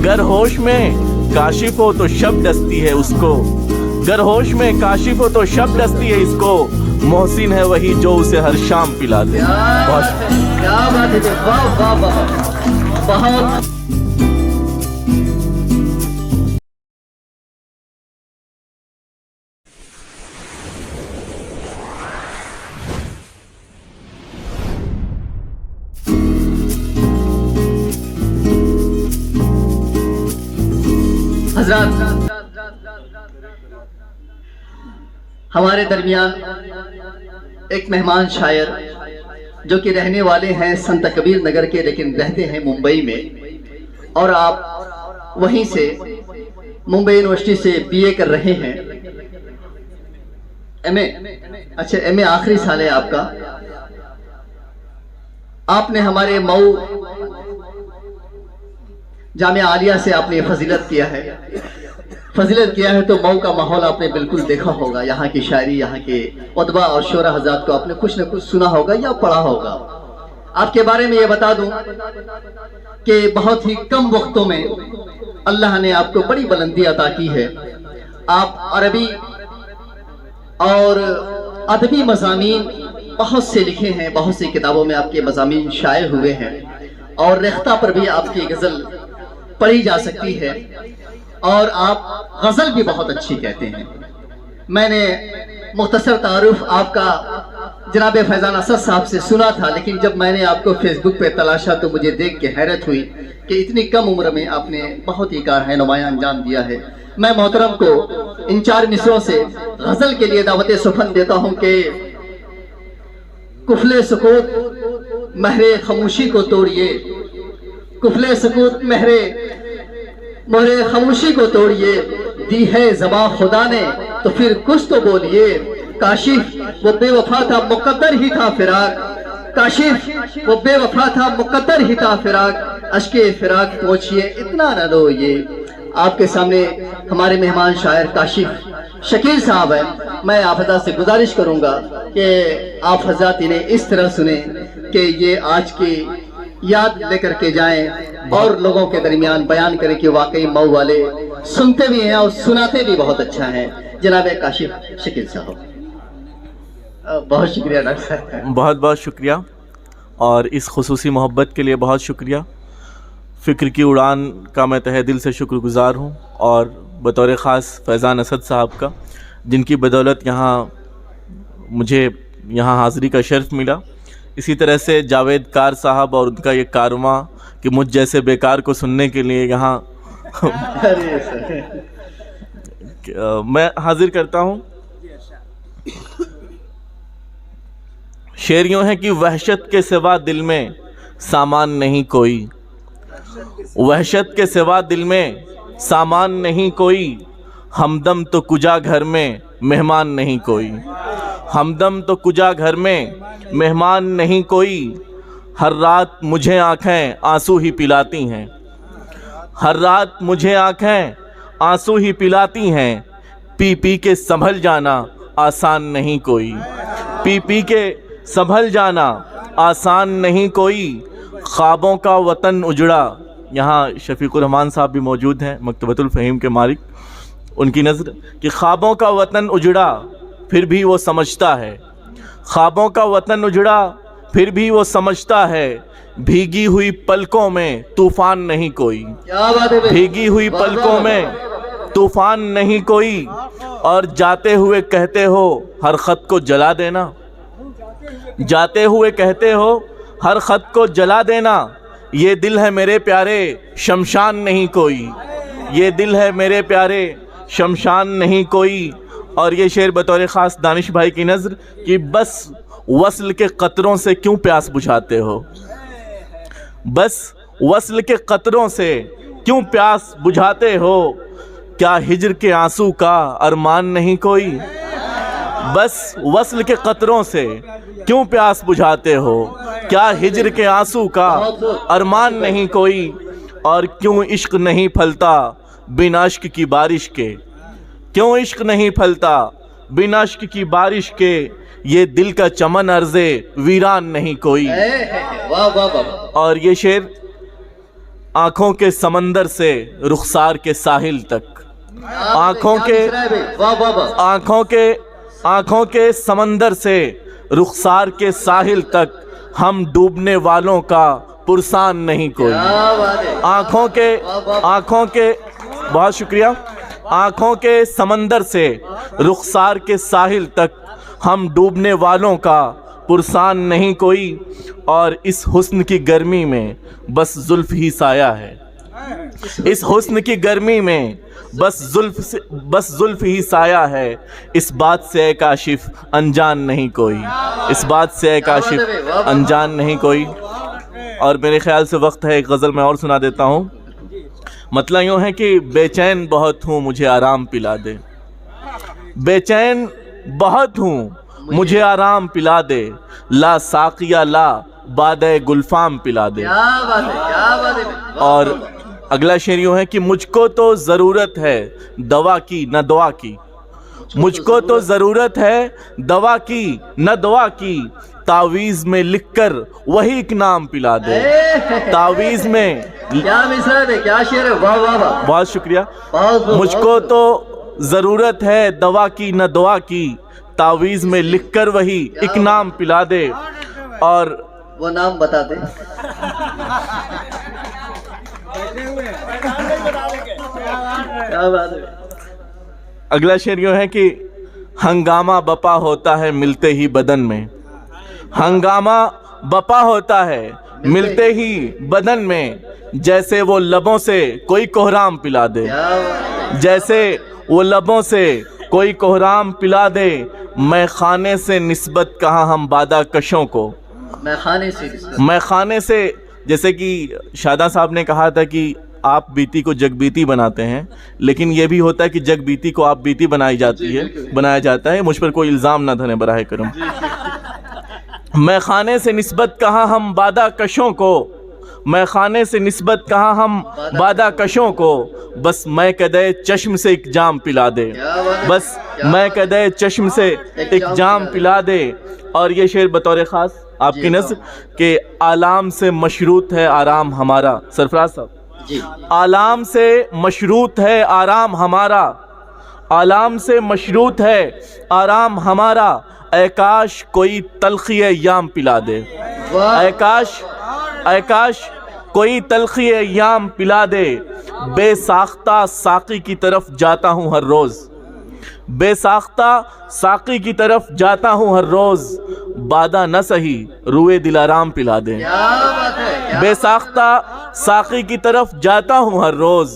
गर होश में काशिफ हो तो शब डसती है उसको, गर होश में काशिफ हो तो शब डसती है इसको, मोहसिन है वही जो उसे हर शाम पिला दे। क्या बात है, वाह वाह वाह, बहुत हज़रात, हमारे दरमियान एक मेहमान शायर जो कि रहने वाले हैं संत कबीर नगर के, लेकिन रहते हैं मुंबई में, और आप वहीं से मुंबई यूनिवर्सिटी से बीए कर रहे हैं, एमए, अच्छा एमए आखिरी साल है आपका। आपने हमारे मऊ जामिया आलिया से आपने फजीलत किया है, तो मऊ का माहौल आपने बिल्कुल देखा होगा, यहाँ की शायरी, यहाँ के उदबा और शोरा हज़रात को आपने कुछ न कुछ सुना होगा या पढ़ा होगा। आपके बारे में ये बता दूं कि बहुत ही कम वक्तों में अल्लाह ने आपको बड़ी बुलंदी अता की है। आप अरबी और अदबी मज़ामीन बहुत से लिखे हैं, बहुत सी किताबों में आपके मज़ामीन शाये हुए हैं, और रेख्ता पर भी आपकी गज़ल पढ़ी जा सकती है, और आप गज़ल भी बहुत अच्छी कहते हैं। मैंने मुख्तसर तारुफ आपका जनाब फैज़ान असद साहब से सुना था, लेकिन जब मैंने आपको फेसबुक पे तलाशा तो मुझे देख के हैरत हुई कि इतनी कम उम्र में आपने बहुत ही कार नुमाया अंजाम दिया है। मैं मोहतरम को इन 4 मिसरों से गज़ल के लिए दावत सुफ़न देता हूँ कि कुफले सुकूत महरे खामोशी को तोड़िए, कुफले सुकूत महरे खामोशी को तोड़िए, दी है ज़बां खुदा ने तो फिर कुछ तो बोलिए, काशिफ वो बेवफा था मुकद्दर ही था फिराक, काशिफ वो बेवफा था मुकद्दर ही था फिराक, अश्के फिराक पहुँचिए इतना न रो ये। आपके सामने हमारे मेहमान शायर काशिफ शकील साहब है। मैं आप हज़रात से गुजारिश करूंगा कि आप हज़रात इन्हें इस तरह सुने कि ये आज की याद लेकर के जाएं और लोगों के दरमियान बयान करें कि वाकई मऊ वाले सुनते भी हैं और सुनाते भी बहुत अच्छा हैं। जनाब काशिफ शकील साहब, बहुत शुक्रिया डॉक्टर साहब, बहुत बहुत शुक्रिया, और इस खुसूसी मोहब्बत के लिए बहुत शुक्रिया। फ़िक्र की उड़ान का मैं तहे दिल से शुक्रगुज़ार हूँ, और बतौर ख़ास फैज़ान असद साहब का, जिनकी बदौलत मुझे यहाँ हाज़िरी का शर्फ मिला। इसी तरह से जावेद कार साहब और उनका ये कारवां कि मुझ जैसे बेकार को सुनने के लिए यहाँ मैं हाजिर करता हूँ। शेर यूँ है कि वहशत के सिवा दिल में सामान नहीं कोई, वहशत के सिवा दिल में सामान नहीं कोई, हमदम तो कुजा घर में मेहमान नहीं कोई, हमदम तो कुजा घर में मेहमान नहीं कोई, हर रात मुझे आँखें आंसू ही पिलाती हैं, हर रात मुझे आँखें आंसू ही पिलाती हैं, पी पी के संभल जाना आसान नहीं कोई, पी पी के संभल जाना आसान नहीं कोई, ख्वाबों का वतन उजड़ा। यहाँ शफीकुर रहमान साहब भी मौजूद हैं, मकतबतुल फ़हीम के मालिक, उनकी नज़र कि ख्वाबों का वतन उजड़ा फिर भी वो समझता है, ख्वाबों का वतन उजड़ा फिर भी वो समझता है, भीगी हुई पलकों में तूफ़ान नहीं कोई, भीगी हुई पलकों में तूफ़ान नहीं कोई, और जाते हुए कहते हो हर ख़त को जला देना, जाते हुए कहते हो हर ख़त को जला देना, ये दिल है मेरे प्यारे शमशान नहीं कोई, ये दिल है मेरे प्यारे शमशान नहीं कोई। और ये शेर बतौर ख़ास दानिश भाई की नज़र कि बस वस्ल के क़तरों से क्यों प्यास बुझाते हो, बस वस्ल के क़तरों से क्यों प्यास बुझाते हो, क्या हिज्र के आंसू का अरमान नहीं कोई, बस वस्ल के क़तरों से क्यों प्यास बुझाते हो, क्या हिज्र के आंसू का अरमान नहीं कोई, और क्यों इश्क नहीं फलता बिन अश्क की बारिश के, क्यों इश्क नहीं फलता बिन अश्क की बारिश के, ये दिल का चमन अर्ज़े वीरान नहीं कोई। वाह वाह वाह। और ये शेर आंखों के समंदर से रुखसार के साहिल तक, आंखों के वाह वाह वाह, आंखों के समंदर से रुखसार के साहिल तक हम डूबने वालों का पुरसान नहीं कोई। क्या बात है। आंखों के बहुत शुक्रिया। आंखों के समंदर से रुखसार के साहिल तक हम डूबने वालों का पुरसान नहीं कोई, और इस हुस्न की गर्मी में बस जुल्फ ही साया है। इस हुस्न की गर्मी में बस जुल्फ ही साया है। इस बात से ए काशिफ अनजान नहीं कोई, इस बात से ए काशिफ अनजान नहीं कोई। और मेरे ख्याल से वक्त है एक गज़ल मैं और सुना देता हूँ। मतलब यूँ है कि बेचैन बहुत हूँ मुझे आराम पिला दे, बेचैन बहुत हूँ मुझे आराम पिला दे, ला साकिया ला बादे गुलफाम पिला दे। क्या बात है, क्या बात है। और अगला शेर यूँ है कि मुझको तो ज़रूरत है दवा की न दुआ की, मुझको तो ज़रूरत है दवा की न दुआ की, तावीज़ में लिखकर वही एक नाम पिला दे। तावीज़ में क्या मिसाल है, क्या शेर है, वाह वाह वाह। बहुत शुक्रिया। बहुत मुझको तो ज़रूरत है दवा की न दुआ की, तावीज़ में लिखकर वही एक नाम पिला दे। और वो नाम बता दे। क्या बात है। अगला शेर यूँ है कि हंगामा बपा होता है मिलते ही बदन में, हंगामा बपा होता है मिलते ही बदन में, जैसे वो लबों से कोई कोहराम पिला दे, जैसे वो लबों से कोई कोहराम पिला दे। मैं खाने से निस्बत कहा हम बादा कशों को, मैं खाने से जैसे कि शादा साहब ने कहा था कि आप बीती को जगबीती बनाते हैं, लेकिन ये भी होता है कि जगबीती को आप बीती बनाया जाता है। मुझ पर कोई इल्ज़ाम ना धरे बराह करम। मैं खाने से निस्बत कहा हम बादा कशों को, मैं खाने से निस्बत कहा हम बादा कशों को, बस मैं कदे चश्म से एक जाम पिला दे, बस मैं कदे चश्म से एक जाम पिला दे। और ये शेर बतौर ख़ास आपकी नज़र के आलाम से मशरूत है आराम हमारा, सरफराज साहब, आलाम से मशरूत है आराम हमारा, आलाम से मशरूत है आराम हमारा, ऐ काश कोई तलखी याम पिला दे, ऐ काश कोई तलखी याम पिला दे। बेसाख्ता साकी की तरफ जाता हूँ हर रोज़, बेसाख्ता साकी की तरफ जाता हूँ हर रोज़, बादा न सही रुए दिलाराम पिला दे। बेसाख्ता साकी की तरफ जाता हूँ हर रोज़,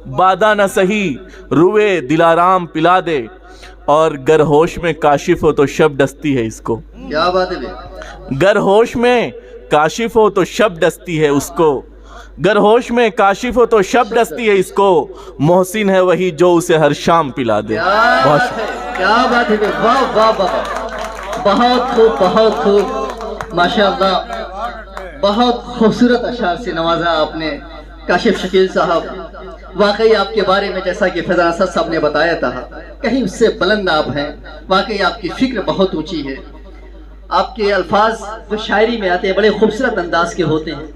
बादा न सही रुए दिलाराम पिला दे। और गर होश में काशिफ हो तो शब डस्ती है इसको, क्या बात है। गर होश में काशिफ हो तो शब डस्ती है उसको, गर होश में काशिफ हो तो शब डस्ती है इसको, मोहसिन है वही जो उसे हर शाम पिला दे। क्या बात है, वाह वाह वाह, बहुत खूब, बहुत खूब, माशाअल्लाह। बहुत खूबसूरत अशार से नवाजा आपने काशिफ शकील साहब। वाकई आपके बारे में जैसा कि फैज़ान असद साहब ने बताया था, कहीं उससे बुलंद आप हैं। वाकई आपकी फिक्र बहुत ऊंची है। आपके अल्फाज जो शायरी में आते हैं बड़े खूबसूरत अंदाज के होते हैं।